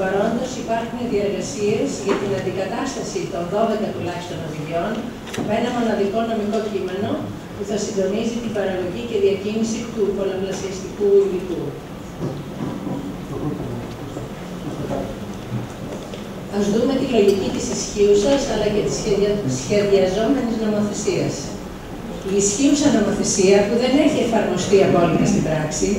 παρόντος υπάρχουν διεργασίες για την αντικατάσταση των 12 τουλάχιστον οδηγιών με ένα μοναδικό νομικό κείμενο που θα συντονίζει την παραγωγή και διακίνηση του πολλαπλασιαστικού υλικού. Ας δούμε τη λογική της ισχύουσας αλλά και της σχεδιαζόμενης νομοθεσίας. Η ισχύουσα νομοθεσία, που δεν έχει εφαρμοστεί απόλυτα στην πράξη,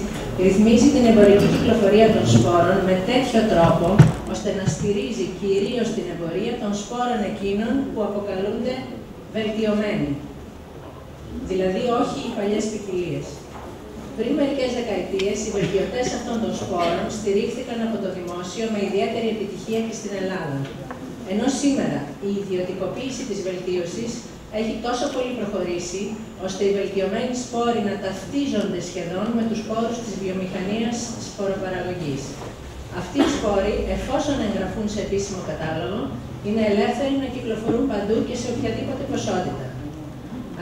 ρυθμίζει την εμπορική κυκλοφορία των σπόρων με τέτοιο τρόπο ώστε να στηρίζει κυρίως την εμπορία των σπόρων εκείνων που αποκαλούνται βελτιωμένοι. Δηλαδή, όχι οι παλιές ποικιλίες. Πριν μερικές δεκαετίες, οι βελτιωτές αυτών των σπόρων στηρίχθηκαν από το δημόσιο με ιδιαίτερη επιτυχία και στην Ελλάδα. Ενώ σήμερα η ιδιωτικοποίηση της βελτίωσης έχει τόσο πολύ προχωρήσει, ώστε οι βελτιωμένοι σπόροι να ταυτίζονται σχεδόν με τους σπόρους της βιομηχανίας σποροπαραγωγής. Αυτοί οι σπόροι, εφόσον εγγραφούν σε επίσημο κατάλογο, είναι ελεύθεροι να κυκλοφορούν παντού και σε οποιαδήποτε ποσότητα.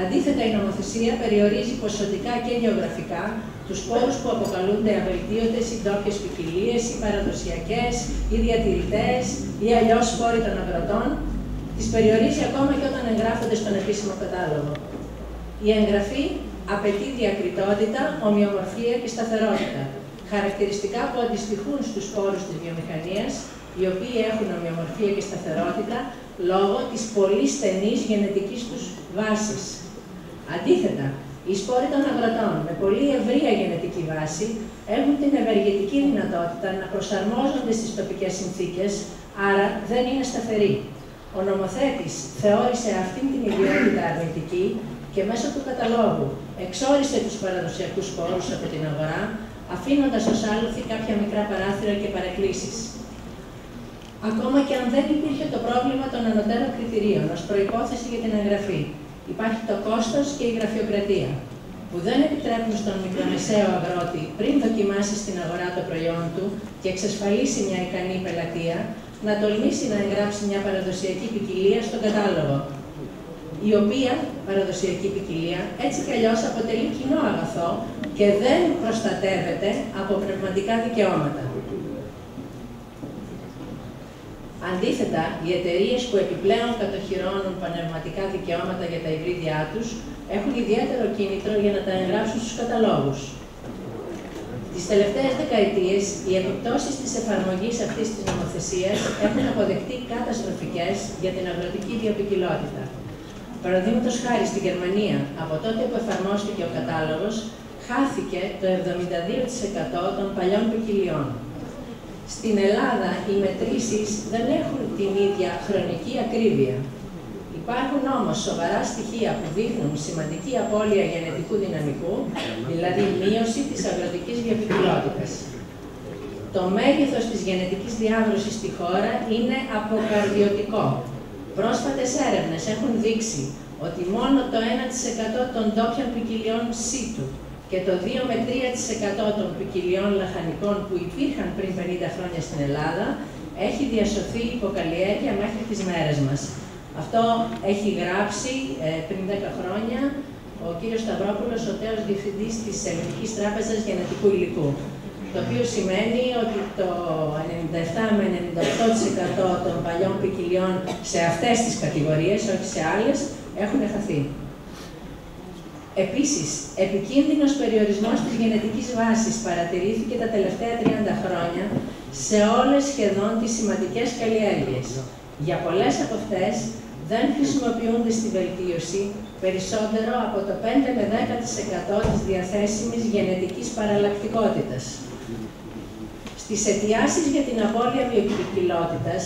Αντίθετα, η νομοθεσία περιορίζει ποσοτικά και γεωγραφικά τους σπόρους που αποκαλούνται αβελτίωτες ή ντόπιες ποικιλίες ή παραδοσιακές ή διατηρητές ή αλλιώς σπόροι των αγροτών, τις περιορίζει ακόμα και όταν εγγράφονται στον επίσημο κατάλογο. Η εγγραφή απαιτεί διακριτότητα, ομοιομορφία και σταθερότητα, χαρακτηριστικά που αντιστοιχούν στους σπόρους της βιομηχανίας, οι οποίοι έχουν ομοιομορφία και σταθερότητα λόγω της πολύ στενής γενετικής τους βάσης. Αντίθετα, οι σπόροι των αγροτών με πολύ ευρεία γενετική βάση έχουν την ευεργετική δυνατότητα να προσαρμόζονται στις τοπικές συνθήκες, άρα δεν είναι σταθεροί. Ο νομοθέτης θεώρησε αυτήν την ιδιότητα αρνητική και μέσω του καταλόγου εξόρισε τους παραδοσιακούς σπόρους από την αγορά, αφήνοντας ως άλοθη κάποια μικρά παράθυρα και παρεκκλήσεις. Ακόμα και αν δεν υπήρχε το πρόβλημα των ανωτέρων κριτηρίων ως προϋπόθεση για την εγγραφή, υπάρχει το κόστος και η γραφειοκρατία, που δεν επιτρέπουν στον μικρομεσαίο αγρότη πριν δοκιμάσει στην αγορά το προϊόν του και εξασφαλίσει μια ικανή πελατεία, να τολμήσει να εγγράψει μια παραδοσιακή ποικιλία στον κατάλογο, η οποία παραδοσιακή ποικιλία έτσι κι αλλιώς αποτελεί κοινό αγαθό και δεν προστατεύεται από πνευματικά δικαιώματα. Αντίθετα, οι εταιρείες που επιπλέον κατοχυρώνουν πνευματικά δικαιώματα για τα υβρίδια τους έχουν ιδιαίτερο κίνητρο για να τα εγγράψουν στους καταλόγους. Τις τελευταίες δεκαετίες, οι επιπτώσεις της εφαρμογής αυτής της νομοθεσίας έχουν αποδειχτεί καταστροφικές για την αγροτική βιοποικιλότητα. Παραδείγματος χάρη, στη Γερμανία, από τότε που εφαρμόστηκε ο κατάλογος, χάθηκε το 72% των παλιών ποικιλιών. Στην Ελλάδα, οι μετρήσεις δεν έχουν την ίδια χρονική ακρίβεια. Υπάρχουν όμως σοβαρά στοιχεία που δείχνουν σημαντική απώλεια γενετικού δυναμικού, δηλαδή μείωση της αγροτικής βιοποικιλότητας. Το μέγεθος της γενετικής διάβρωσης στη χώρα είναι αποκαρδιωτικό. Πρόσφατες έρευνες έχουν δείξει ότι μόνο το 1% των ντόπιων ποικιλιών σίτου και το 2 με 3% των ποικιλιών λαχανικών που υπήρχαν πριν 50 χρόνια στην Ελλάδα έχει διασωθεί υποκαλλιέργεια μέχρι τις μέρες μας. Αυτό έχει γράψει πριν 10 χρόνια ο κύριος Σταυρόπουλος, ο τέος διευθυντής της Ελληνικής Τράπεζας Γενετικού Υλικού. Το οποίο σημαίνει ότι το 97 με 98% των παλιών ποικιλιών σε αυτές τις κατηγορίες, όχι σε άλλες, έχουν χαθεί. Επίσης, επικίνδυνος περιορισμός της γενετικής βάσης παρατηρήθηκε τα τελευταία 30 χρόνια σε όλες σχεδόν τις σημαντικές καλλιέργειες. Για πολλές από αυτές δεν χρησιμοποιούνται στη βελτίωση περισσότερο από το 5 με 10% της διαθέσιμης γενετικής παραλλακτικότητας. Στις αιτιάσεις για την απώλεια βιοποικιλότητας,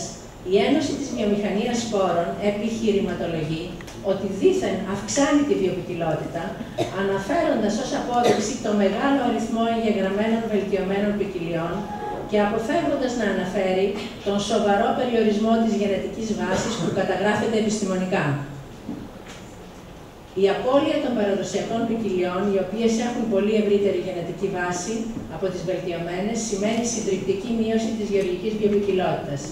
η Ένωση της Βιομηχανίας Σπόρων επιχειρηματολογεί ότι δήθεν αυξάνει τη βιοποικιλότητα, αναφέροντας ως απόδειξη το μεγάλο αριθμό εγγεγραμμένων βελτιωμένων ποικιλιών και αποφεύγοντας να αναφέρει τον σοβαρό περιορισμό της γενετικής βάσης που καταγράφεται επιστημονικά. Η απώλεια των παραδοσιακών ποικιλιών, οι οποίες έχουν πολύ ευρύτερη γενετική βάση από τις βελτιωμένες, σημαίνει συντριπτική μείωση της γεωργικής βιοποικιλότητας.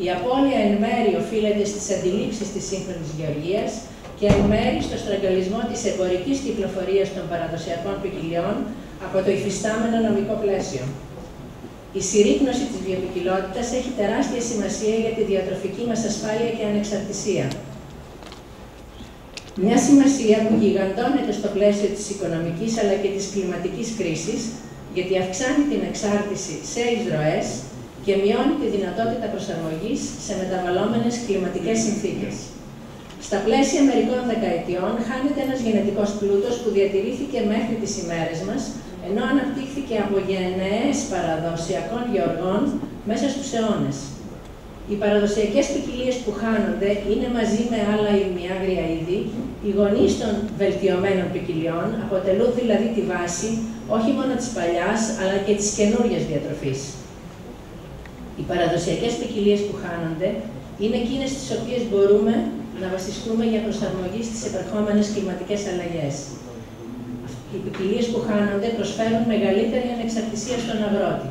Η απώλεια εν μέρει οφείλεται στις αντιλήψεις της σύγχρονης γεωργίας και εν μέρει στο στραγγαλισμό της εμπορικής κυκλοφορίας των παραδοσιακών ποικιλιών από το υφιστάμενο νομικό πλαίσιο. Η συρρίκνωση της βιοποικιλότητας έχει τεράστια σημασία για τη διατροφική μας ασφάλεια και ανεξαρτησία. Μια σημασία που γιγαντώνεται στο πλαίσιο της οικονομικής αλλά και της κλιματικής κρίσης, γιατί αυξάνει την εξάρτηση σε εισρωές και μειώνει τη δυνατότητα προσαρμογής σε μεταβαλλόμενες κλιματικές συνθήκες. Στα πλαίσια μερικών δεκαετιών χάνεται ένας γενετικός πλούτος που διατηρήθηκε μέχρι τις ημέρες μας, ενώ αναπτύχθηκε από γενναίες παραδοσιακών γεωργών μέσα στους αιώνες. Οι παραδοσιακές ποικιλίες που χάνονται είναι μαζί με άλλα ημιάγρια είδη, οι γονείς των βελτιωμένων ποικιλιών, αποτελούν δηλαδή τη βάση όχι μόνο της παλιάς, αλλά και της καινούριας διατροφής. Οι παραδοσιακές ποικιλίες που χάνονται είναι εκείνες τις οποίες μπορούμε να βασιστούμε για προσαρμογή στις επερχόμενες κλιματικές αλλαγές. Οι ποικιλίες που χάνονται προσφέρουν μεγαλύτερη ανεξαρτησία στον αγρότη.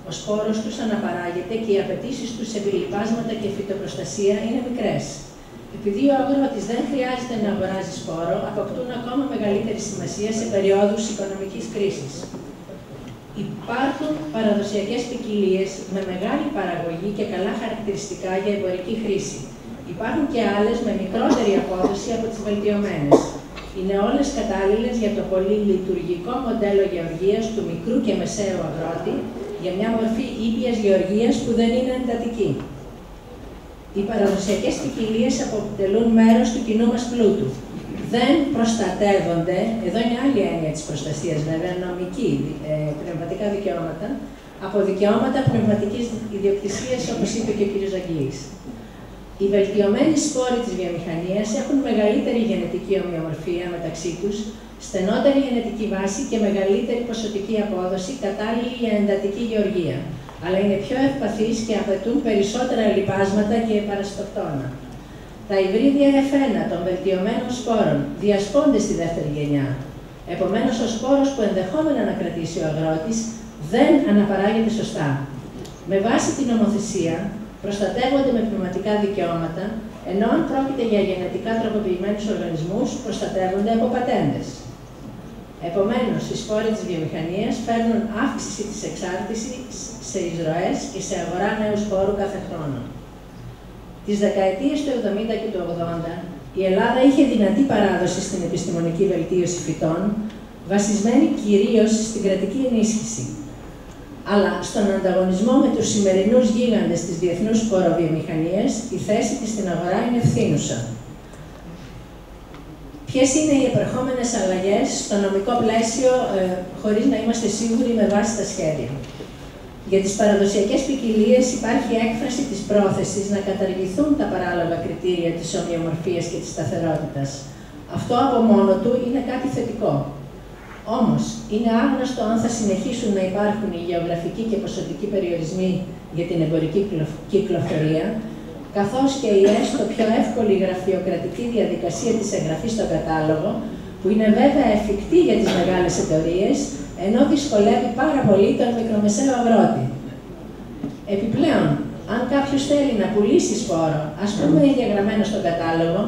Ο σπόρος τους αναπαράγεται και οι απαιτήσεις τους σε λοιπάσματα και φυτοπροστασία είναι μικρές. Επειδή ο αγρότης δεν χρειάζεται να αγοράζει σπόρο, αποκτούν ακόμα μεγαλύτερη σημασία σε περιόδους οικονομικής κρίσης. Υπάρχουν παραδοσιακές ποικιλίες με μεγάλη παραγωγή και καλά χαρακτηριστικά για εμπορική χρήση. Υπάρχουν και άλλες με μικρότερη απόδοση από τις βελτιωμένες. Είναι όλες κατάλληλες για το πολυλειτουργικό μοντέλο γεωργίας του μικρού και μεσαίου αγρότη, για μια μορφή ήπιας γεωργίας που δεν είναι εντατική. Οι παραδοσιακές ποικιλίες αποτελούν μέρος του κοινού μας πλούτου. Δεν προστατεύονται, εδώ είναι άλλη έννοια της προστασίας, βέβαια, νομική, πνευματικά δικαιώματα, από δικαιώματα πνευματικής ιδιοκτησίας, όπως είπε και ο κ. Ζαγγίης. Οι βελτιωμένοι σπόροι της βιομηχανίας έχουν μεγαλύτερη γενετική ομοιομορφία μεταξύ τους, στενότερη γενετική βάση και μεγαλύτερη ποσοτική απόδοση, κατάλληλη για εντατική γεωργία. Αλλά είναι πιο ευπαθείς και απαιτούν περισσότερα λιπάσματα και παρασιτοκτόνα. Τα υβρίδια F1 των βελτιωμένων σπόρων διασπώνται στη δεύτερη γενιά. Επομένως, ο σπόρος που ενδεχόμενα να κρατήσει ο αγρότης δεν αναπαράγεται σωστά. Με βάση την νομοθεσία, προστατεύονται με πνευματικά δικαιώματα, ενώ αν πρόκειται για γενετικά τροποποιημένους οργανισμούς, προστατεύονται από πατέντες. Επομένως, οι σπόροι της βιομηχανίας φέρνουν αύξηση της εξάρτησης σε εισρωές και σε αγορά νέου σπόρου κάθε χρόνο. Τις δεκαετίες του 70 και του 80, η Ελλάδα είχε δυνατή παράδοση στην επιστημονική βελτίωση φυτών, βασισμένη κυρίως στην κρατική ενίσχυση. Αλλά στον ανταγωνισμό με τους σημερινούς γίγαντες της διεθνούς σποροβιομηχανίας, η θέση της στην αγορά είναι ευθύνουσα. Ποιες είναι οι επερχόμενες αλλαγές στο νομικό πλαίσιο, χωρίς να είμαστε σίγουροι με βάση τα σχέδια? Για τις παραδοσιακές ποικιλίες υπάρχει έκφραση της πρόθεσης να καταργηθούν τα παράλογα κριτήρια της ομοιομορφίας και της σταθερότητας. Αυτό από μόνο του είναι κάτι θετικό. Όμως, είναι άγνωστο αν θα συνεχίσουν να υπάρχουν οι γεωγραφικοί και ποσοτικοί περιορισμοί για την εμπορική κυκλοφορία, καθώς και η έστω πιο εύκολη γραφειοκρατική διαδικασία της εγγραφής στον κατάλογο, που είναι βέβαια εφικτή για τις μεγάλες εταιρείες, ενώ δυσκολεύει πάρα πολύ τον μικρομεσαίο αγρότη. Επιπλέον, αν κάποιος θέλει να πουλήσει σπόρο, ας πούμε εγγεγραμμένο στον κατάλογο,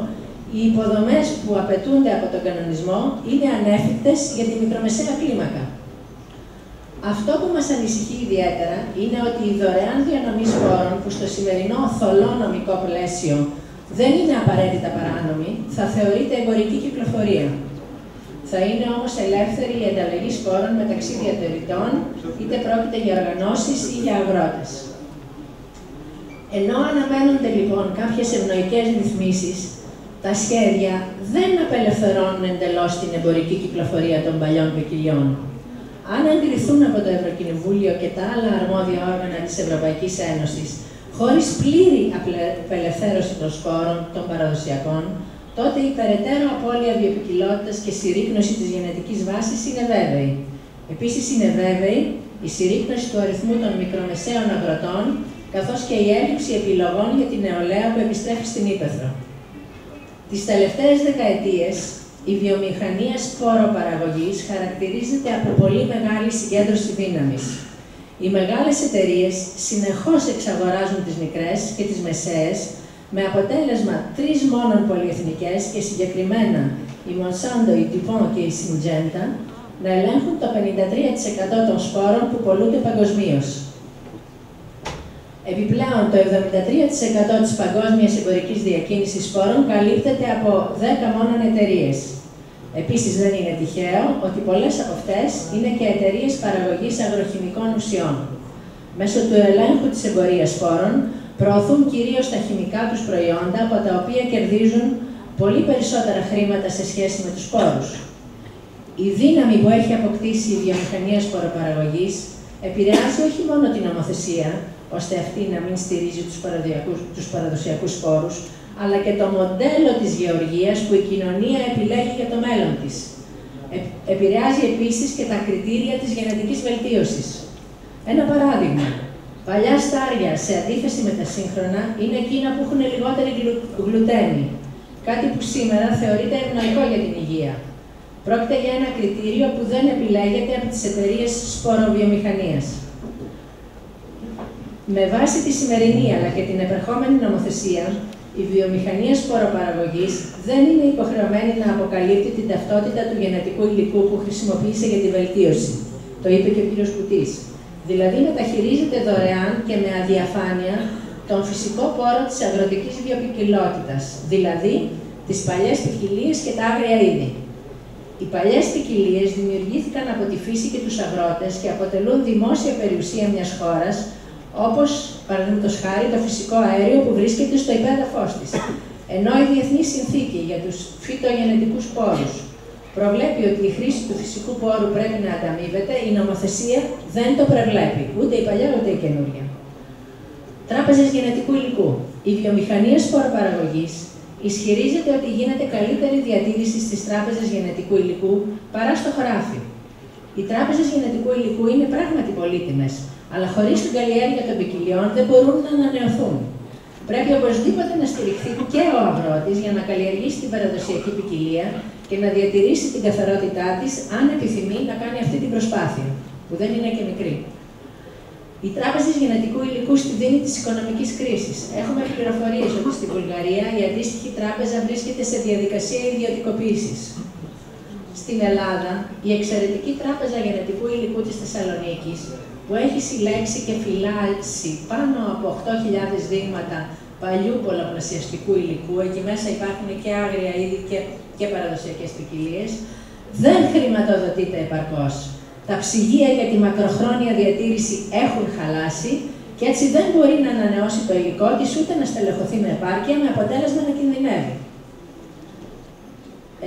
οι υποδομές που απαιτούνται από τον κανονισμό είναι ανέφικτες για τη μικρομεσαία κλίμακα. Αυτό που μας ανησυχεί ιδιαίτερα είναι ότι η δωρεάν διανομή σπόρων, που στο σημερινό θολό νομικό πλαίσιο δεν είναι απαραίτητα παράνομη, θα θεωρείται εμπορική κυκλοφορία. Θα είναι όμως ελεύθερη η ανταλλαγή σπόρων μεταξύ διατηρητών, είτε πρόκειται για οργανώσεις ή για αγρότες. Ενώ αναμένονται λοιπόν κάποιες ευνοϊκές ρυθμίσεις, τα σχέδια δεν απελευθερώνουν εντελώς την εμπορική κυκλοφορία των παλιών ποικιλιών. Αν εγκριθούν από το Ευρωκοινοβούλιο και τα άλλα αρμόδια όργανα της Ευρωπαϊκής Ένωσης, χωρίς πλήρη απελευθέρωση των σπόρων των παραδοσιακών, τότε η περαιτέρω απώλεια βιοποικιλότητας και συρρίκνωση της γενετικής βάσης είναι βέβαιη. Επίσης, είναι βέβαιη η συρρίκνωση του αριθμού των μικρομεσαίων αγροτών, καθώς και η έλλειψη επιλογών για την νεολαία που επιστρέφει στην ύπαιθρο. Τις τελευταίες δεκαετίες, η βιομηχανία σπόροπαραγωγής χαρακτηρίζεται από πολύ μεγάλη συγκέντρωση δύναμης. Οι μεγάλες εταιρείες συνεχώς εξαγοράζουν τις μικρές και τις μεσαίες, με αποτέλεσμα 3 μόνον πολυεθνικές και συγκεκριμένα η Monsanto, η DuPont και η Syngenta να ελέγχουν το 53% των σπόρων που πωλούνται παγκοσμίως. Επιπλέον, το 73% της παγκόσμιας εμπορικής διακίνησης σπόρων καλύπτεται από 10 μόνον εταιρείες. Επίσης, δεν είναι τυχαίο ότι πολλές από αυτές είναι και εταιρείες παραγωγής αγροχημικών ουσιών. Μέσω του ελέγχου της εμπορίας σπόρων, προωθούν κυρίως τα χημικά τους προϊόντα, από τα οποία κερδίζουν πολύ περισσότερα χρήματα σε σχέση με τους σπόρους. Η δύναμη που έχει αποκτήσει η βιομηχανία σποροπαραγωγής επηρεάζει όχι μόνο την νομοθεσία, ώστε αυτή να μην στηρίζει τους παραδοσιακούς σπόρους, αλλά και το μοντέλο της γεωργίας που η κοινωνία επιλέγει για το μέλλον της. Επηρεάζει επίσης και τα κριτήρια της γενετικής βελτίωσης. Ένα παράδειγμα. Παλιά στάρια, σε αντίθεση με τα σύγχρονα, είναι εκείνα που έχουν λιγότερη γλουτένη. Κάτι που σήμερα θεωρείται ευνοϊκό για την υγεία. Πρόκειται για ένα κριτήριο που δεν επιλέγεται από τις εταιρείες σποροβιομηχανίας. Με βάση τη σημερινή αλλά και την επερχόμενη νομοθεσία, η βιομηχανία σποροπαραγωγής δεν είναι υποχρεωμένη να αποκαλύπτει την ταυτότητα του γενετικού υλικού που χρησιμοποίησε για τη βελτίωση. Το είπε και ο κ. Κουτής. Δηλαδή, μεταχειρίζεται δωρεάν και με αδιαφάνεια τον φυσικό πόρο της αγροτικής βιοποικιλότητας, δηλαδή τις παλιές ποικιλίες και τα άγρια είδη. Οι παλιές ποικιλίες δημιουργήθηκαν από τη φύση και τους αγρότες και αποτελούν δημόσια περιουσία μιας χώρας, όπως, παραδείγματος χάρη, το φυσικό αέριο που βρίσκεται στο υπέδαφος της. Ενώ η Διεθνή Συνθήκη για τους φυτογενετικούς πόρους προβλέπει ότι η χρήση του φυσικού πόρου πρέπει να ανταμείβεται, η νομοθεσία δεν το προβλέπει, ούτε η παλιά ούτε η καινούργια. Τράπεζες γενετικού υλικού. Η βιομηχανία σποροπαραγωγής ισχυρίζεται ότι γίνεται καλύτερη διατήρηση στις τράπεζες γενετικού υλικού παρά στο χωράφι. Οι τράπεζες γενετικού υλικού είναι πράγματι πολύτιμες, αλλά χωρίς την καλλιέργεια των ποικιλιών δεν μπορούν να ανανεωθούν. Πρέπει οπωσδήποτε να στηριχθεί και ο αγρότης για να καλλιεργήσει την παραδοσιακή ποικιλία και να διατηρήσει την καθαρότητά της, αν επιθυμεί να κάνει αυτή την προσπάθεια, που δεν είναι και μικρή. Οι τράπεζες γενετικού υλικού στη δίνη της οικονομικής κρίσης. Έχουμε πληροφορίες ότι στη Βουλγαρία η αντίστοιχη τράπεζα βρίσκεται σε διαδικασία ιδιωτικοποίησης. Στην Ελλάδα, η εξαιρετική τράπεζα γενετικού υλικού της Θεσσαλονίκης, που έχει συλλέξει και φυλάξει πάνω από 8.000 δείγματα παλιού πολλαπλασιαστικού υλικού, εκεί μέσα υπάρχουν και άγρια είδη και παραδοσιακές ποικιλίες, δεν χρηματοδοτείται επαρκώς. Τα ψυγεία για τη μακροχρόνια διατήρηση έχουν χαλάσει και έτσι δεν μπορεί να ανανεώσει το υλικό της ούτε να στελεχωθεί με επάρκεια, με αποτέλεσμα να κινδυνεύει.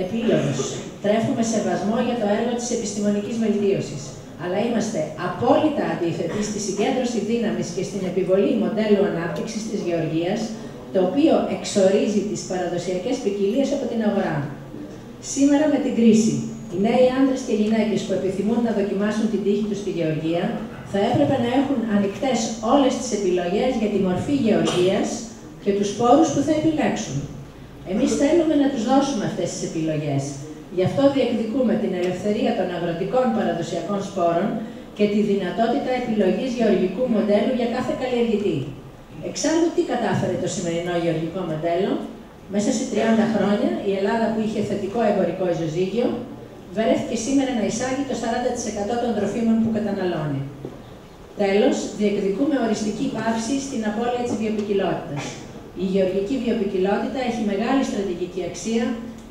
Επίλογος. Τρέφουμε σεβασμό για το έργο της επιστημονικής βελτίωσης, αλλά είμαστε απόλυτα αντίθετοι στη συγκέντρωση δύναμης και στην επιβολή μοντέλου ανάπτυξης της γεωργίας, το οποίο εξορίζει τις παραδοσιακές ποικιλίες από την αγορά. Σήμερα με την κρίση, οι νέοι άντρες και γυναίκες που επιθυμούν να δοκιμάσουν την τύχη τους στη γεωργία θα έπρεπε να έχουν ανοιχτές όλες τις επιλογές για τη μορφή γεωργίας και τους σπόρους που θα επιλέξουν. Εμείς θέλουμε να τους δώσουμε αυτές τις επιλογές. Γι' αυτό διεκδικούμε την ελευθερία των αγροτικών παραδοσιακών σπόρων και τη δυνατότητα επιλογής γεωργικού μοντέλου για κάθε καλλιεργητή. Εξάλλου, τι κατάφερε το σημερινό γεωργικό μοντέλο? Μέσα σε 30 χρόνια, η Ελλάδα που είχε θετικό εμπορικό ισοζύγιο, βρέθηκε σήμερα να εισάγει το 40% των τροφίμων που καταναλώνει. Τέλος, διεκδικούμε οριστική πάυση στην απώλεια της βιοποικιλότητας. Η γεωργική βιοποικιλότητα έχει μεγάλη στρατηγική αξία,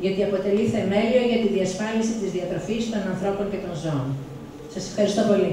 γιατί αποτελεί θεμέλιο για τη διασφάλιση της διατροφής των ανθρώπων και των ζώων. Σας ευχαριστώ πολύ.